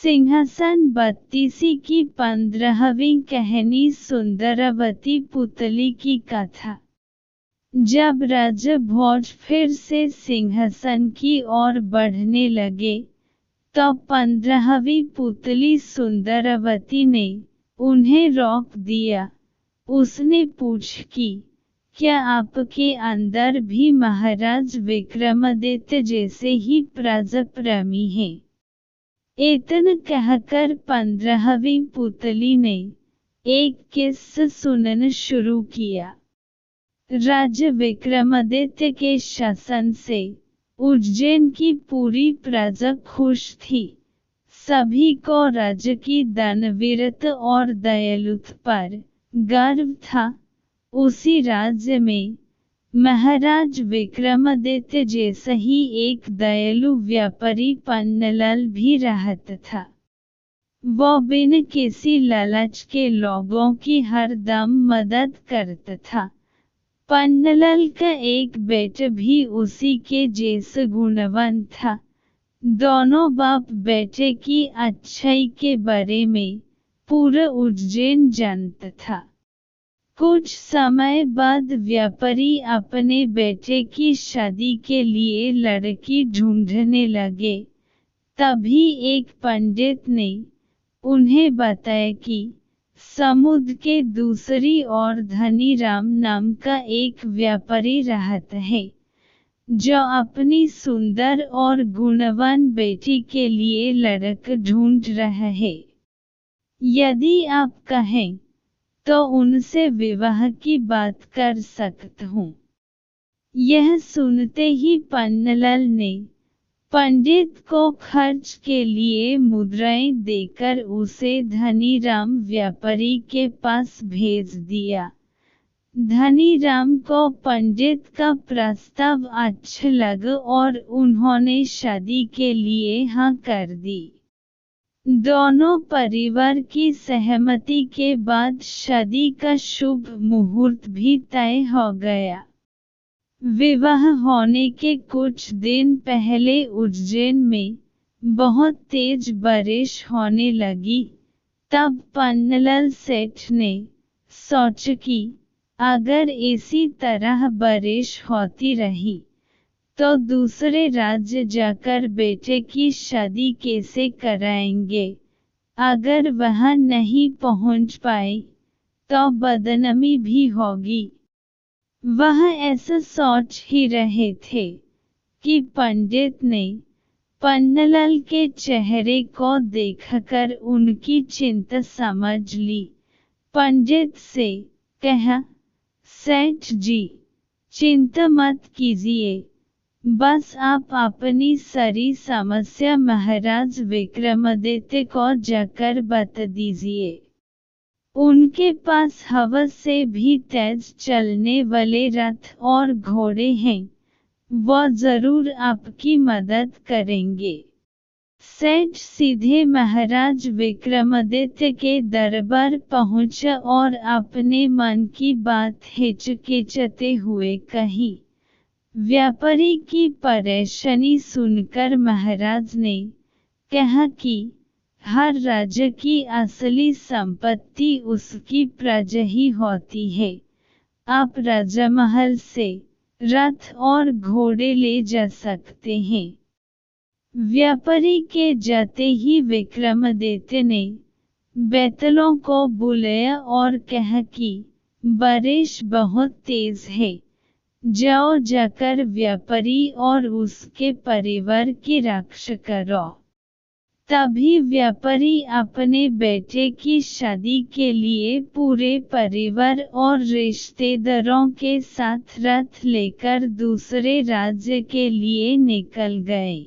सिंहासन 32 की 15वीं कहानी सुंदरवती पुतली की कथा। जब राजभोज फिर से सिंहासन की ओर बढ़ने लगे तो 15वीं पुतली सुंदरवती ने उन्हें रोक दिया। उसने पूछा कि क्या आपके अंदर भी महाराज विक्रमादित्य जैसे ही प्रजाप्रेमी हैं? इतना कहकर 15वीं पुतली ने एक किस्सा सुनाना शुरू किया। राजा विक्रमादित्य के शासन से उज्जैन की पूरी प्रजा खुश थी। सभी को राजा की दानवीरता और दयालुता पर गर्व था। उसी राज्य में महाराज विक्रमादित्य जैसा ही एक दयालु व्यापारी पन्नालाल भी रहता था। वो बिना किसी लालच के लोगों की हरदम मदद करता था। पन्नालाल का एक बेटा भी उसी के जैसा गुणवान था। दोनों बाप बेटे की अच्छाई के बारे में पूरा उज्जैन जानता था। कुछ समय बाद व्यापारी अपने बेटे की शादी के लिए लड़की ढूंढने लगे। तभी एक पंडित ने उन्हें बताया कि समुद्र के दूसरी ओर धनीराम नाम का एक व्यापारी रहता है, जो अपनी सुंदर और गुणवान बेटी के लिए लड़का ढूंढ रहा है। यदि आप कहें तो उनसे विवाह की बात कर सकता हूँ। यह सुनते ही पन्नालाल ने पंडित को खर्च के लिए मुद्राएं देकर उसे धनीराम व्यापारी के पास भेज दिया। धनीराम को पंडित का प्रस्ताव अच्छा लगा और उन्होंने शादी के लिए हाँ कर दी। दोनों परिवार की सहमति के बाद शादी का शुभ मुहूर्त भी तय हो गया। विवाह होने के कुछ दिन पहले उज्जैन में बहुत तेज बारिश होने लगी। तब पन्नालाल सेठ ने सोचा कि अगर इसी तरह बारिश होती रही तो दूसरे राज्य जाकर बेटे की शादी कैसे कराएंगे? अगर वहां नहीं पहुंच पाए तो बदनामी भी होगी। वह ऐसा सोच ही रहे थे कि पंडित ने पन्नालाल के चेहरे को देखकर उनकी चिंता समझ ली। पंडित से कहा, सेठ जी, चिंता मत कीजिए, बस आप अपनी सारी समस्या महाराज विक्रमादित्य को जाकर बता दीजिए। उनके पास हवा से भी तेज चलने वाले रथ और घोड़े हैं, वो जरूर आपकी मदद करेंगे। सेठ सीधे महाराज विक्रमादित्य के दरबार पहुंचा और अपने मन की बात हिचकिचाते हुए कही। व्यापारी की परेशानी सुनकर महाराज ने कहा कि हर राजा की असली संपत्ति उसकी प्रजा ही होती है। आप राजमहल से रथ और घोड़े ले जा सकते हैं। व्यापारी के जाते ही विक्रमादित्य ने बैतलों को बुलाया और कहा कि बारिश बहुत तेज है, जाओ जाकर व्यापारी और उसके परिवार की रक्षा करो। तभी व्यापारी अपने बेटे की शादी के लिए पूरे परिवार और रिश्तेदारों के साथ रथ लेकर दूसरे राज्य के लिए निकल गए।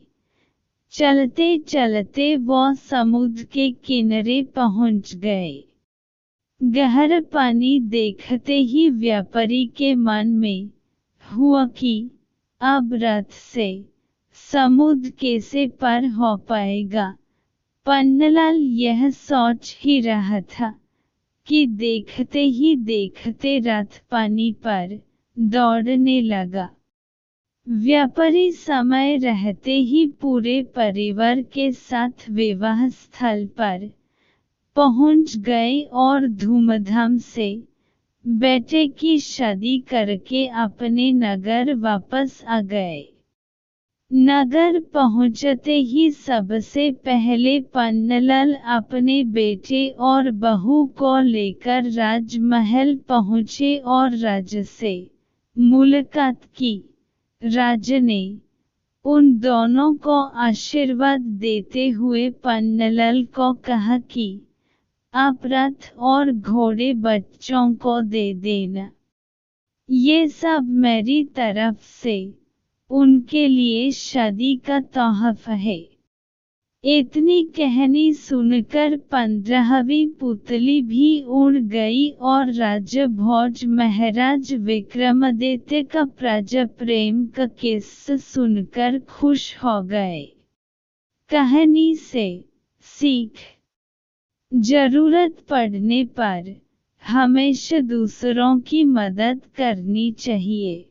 चलते चलते वो समुद्र के किनारे पहुंच गए। गहरा पानी देखते ही व्यापारी के मन में हुआ कि अब रथ से समुद्र कैसे पार हो पाएगा। पन्नालाल यह सोच ही रहा था कि देखते ही देखते रथ पानी पर दौड़ने लगा। व्यापारी समय रहते ही पूरे परिवार के साथ विवाह स्थल पर पहुंच गए और धूमधाम से बेटे की शादी करके अपने नगर वापस आ गए। नगर पहुंचते ही सबसे पहले पन्नालाल अपने बेटे और बहू को लेकर राजमहल पहुंचे और राजा से मुलाकात की। राजा ने उन दोनों को आशीर्वाद देते हुए पन्नालाल को कहा कि आप रथ और घोड़े बच्चों को दे देना। ये सब मेरी तरफ से उनके लिए शादी का तोहफा है। इतनी कहानी सुनकर 15वीं पुतली भी उड़ गई और राजा भोज महाराज विक्रमादित्य का प्रजा प्रेम का किस्सा सुनकर खुश हो गए। कहानी से सीख: जरूरत पड़ने पर हमेशा दूसरों की मदद करनी चाहिए।